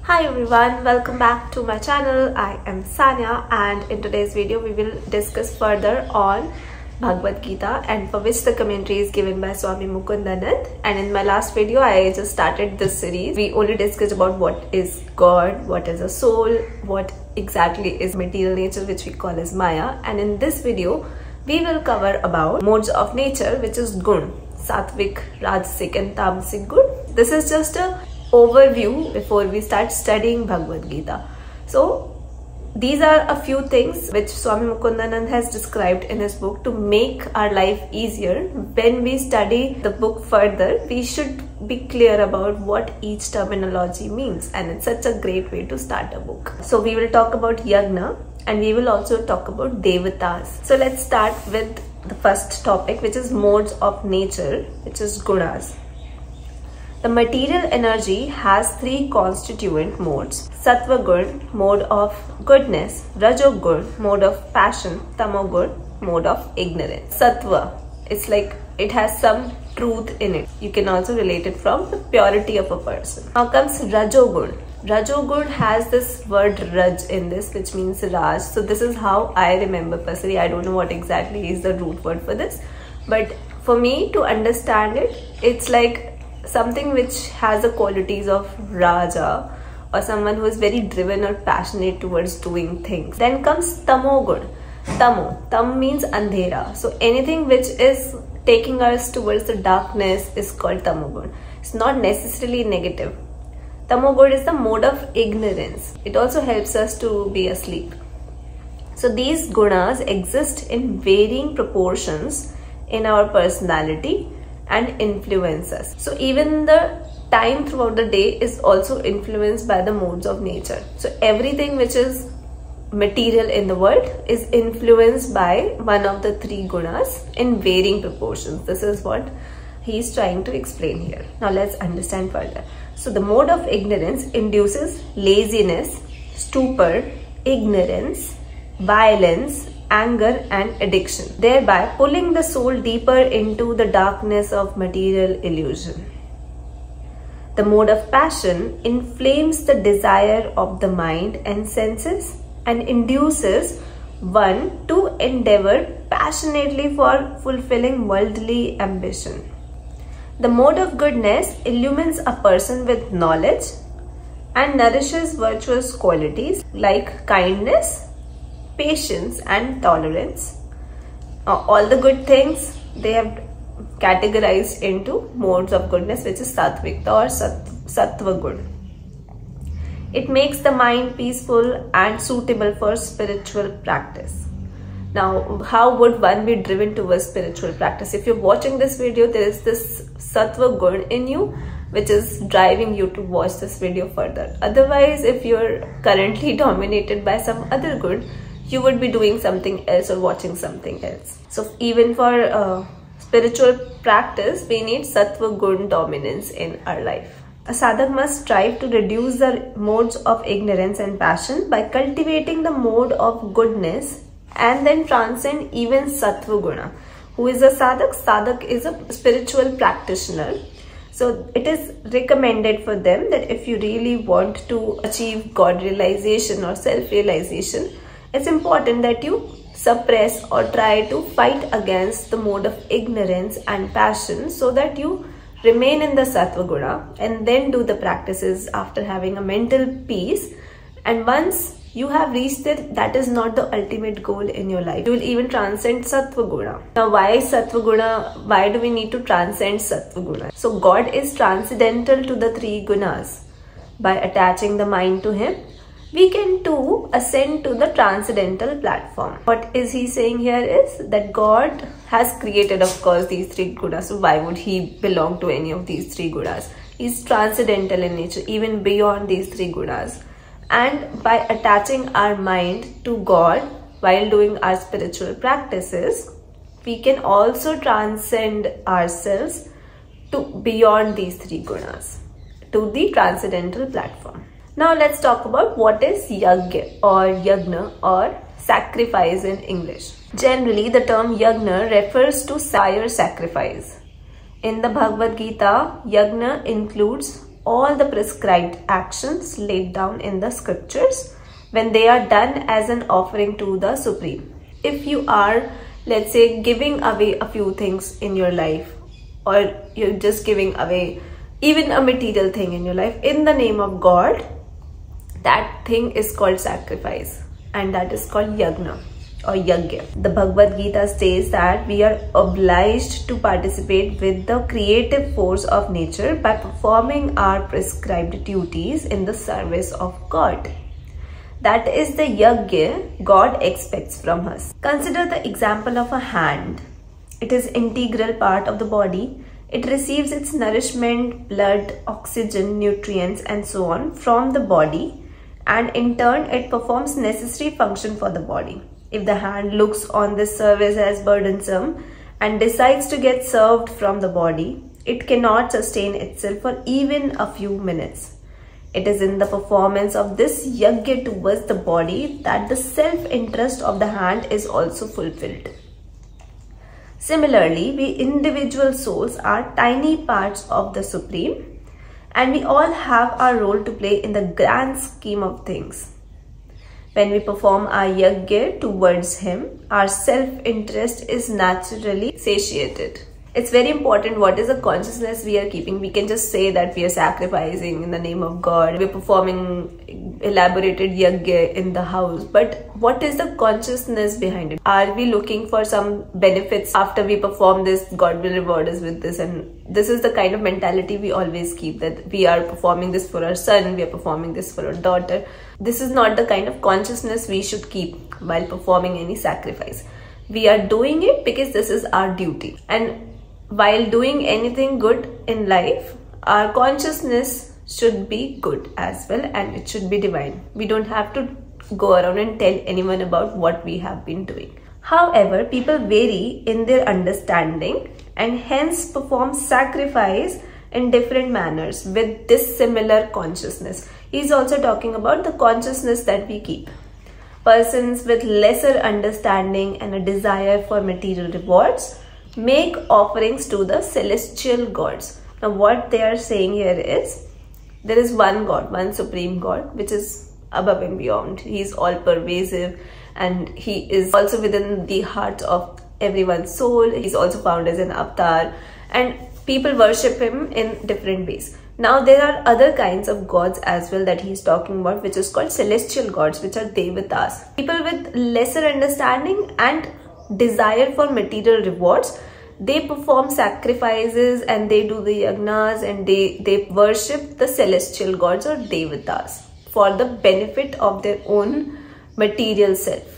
Hi everyone, welcome back to my channel. I am Sanya and in today's video we will discuss further on Bhagwad Gita, and for which the commentary is given by Swami Mukundananda. And in my last video I just started this series. We only discussed about what is God, what is a soul, what exactly is material nature which we call as Maya, and in this video we will cover about modes of nature, which is Gun, Sattvic, Rajasic and Tamasic good. This is just a overview before we start studying Bhagwad Gita. So these are a few things which Swami Mukundananda has described in his book to make our life easier. When we study the book further, we should be clear about what each terminology means, and it's such a great way to start a book. So we will talk about Yagna and we will also talk about Devatas. So let's start with the first topic, which is modes of nature, which is Gunas. The material energy has three constituent modes: Sattva Gun, mode of goodness; Rajogun, mode of passion; Tamogun, mode of ignorance. Sattva, it's like it has some truth in it. You can also relate it from the purity of a person. Now comes Rajogun. Rajogun has this word Raj in this, which means Raj. So this is how I remember personally. I don't know what exactly is the root word for this, but for me to understand it, it's like something which has the qualities of Raja, or someone who is very driven or passionate towards doing things. Then comes Tamogun. Tam means Andhera. So anything which is taking us towards the darkness is called Tamogun. It's not necessarily negative. Tamogun is the mode of ignorance. It also helps us to be asleep. So these gunas exist in varying proportions in our personality and influence us. So even the time throughout the day is also influenced by the modes of nature. So everything which is material in the world is influenced by one of the three gunas in varying proportions. This is what he is trying to explain here. Now let's understand further. So the mode of ignorance induces laziness, stupor, ignorance, violence, anger and addiction, thereby pulling the soul deeper into the darkness of material illusion. The mode of passion inflames the desire of the mind and senses and induces one to endeavor passionately for fulfilling worldly ambition. The mode of goodness illumines a person with knowledge and nourishes virtuous qualities like kindness, patience and tolerance. All the good things they have categorized into modes of goodness, which is Sattvic or Sattva Gun. It makes the mind peaceful and suitable for spiritual practice. Now, how would one be driven towards spiritual practice? If you're watching this video, there is this Sattva Gun in you which is driving you to watch this video further. Otherwise, if you're currently dominated by some other good, you would be doing something else or watching something else. So even for spiritual practice, we need Sattva Gun dominance in our life. A sadhak must strive to reduce the modes of ignorance and passion by cultivating the mode of goodness and then transcend even Sattva Guna. Who is a sadhak? Sadhak is a spiritual practitioner. So it is recommended for them that if you really want to achieve God realization or self-realization, it's important that you suppress or try to fight against the mode of ignorance and passion so that you remain in the Sattva Guna and then do the practices after having a mental peace. And once you have reached it, that is not the ultimate goal in your life. You will even transcend Sattva Guna. Now why Sattva Guna? Why do we need to transcend Sattva Guna? So God is transcendental to the three gunas. By attaching the mind to Him, we can too ascend to the transcendental platform. What is he saying here is that God has created, of course, these three gunas. So why would he belong to any of these three gunas? He's transcendental in nature, even beyond these three gunas. And by attaching our mind to God while doing our spiritual practices, we can also transcend ourselves to beyond these three gunas, to the transcendental platform. Now let's talk about what is yagna or sacrifice in English. Generally, the term yagna refers to fire sacrifice. In the Bhagwad Gita, yagna includes all the prescribed actions laid down in the scriptures when they are done as an offering to the Supreme. If you are, let's say, giving away a few things in your life, or you're just giving away even a material thing in your life in the name of God, that thing is called sacrifice, and that is called yagna or yagya. The Bhagwad Gita says that we are obliged to participate with the creative force of nature by performing our prescribed duties in the service of God. That is the yagya God expects from us. Consider the example of a hand. It is an integral part of the body. It receives its nourishment, blood, oxygen, nutrients and so on from the body, and in turn it performs necessary function for the body. If the hand looks on this service as burdensome and decides to get served from the body, it cannot sustain itself for even a few minutes. It is in the performance of this yagya towards the body that the self-interest of the hand is also fulfilled. Similarly, we individual souls are tiny parts of the Supreme, and we all have our role to play in the grand scheme of things. When we perform our yagya towards Him, our self-interest is naturally satiated. It's very important what is the consciousness we are keeping. We can just say that we are sacrificing in the name of God. We're performing elaborated yagya in the house. But what is the consciousness behind it? Are we looking for some benefits after we perform this? God will reward us with this. And this is the kind of mentality we always keep, that we are performing this for our son, we are performing this for our daughter. This is not the kind of consciousness we should keep while performing any sacrifice. We are doing it because this is our duty. And while doing anything good in life, our consciousness should be good as well, and it should be divine. We don't have to go around and tell anyone about what we have been doing. However, people vary in their understanding and hence perform sacrifice in different manners with dissimilar consciousness. He is also talking about the consciousness that we keep. Persons with lesser understanding and a desire for material rewards make offerings to the celestial gods. Now what they are saying here is, there is one God, one supreme God, which is above and beyond. He is all pervasive, and He is also within the heart of everyone's soul. He is also found as an avatar, and people worship Him in different ways. Now there are other kinds of gods as well that He is talking about, which is called celestial gods, which are devatas. People with lesser understanding and desire for material rewards, they perform sacrifices and they do the yagnas, and they worship the celestial gods or devatas for the benefit of their own material self.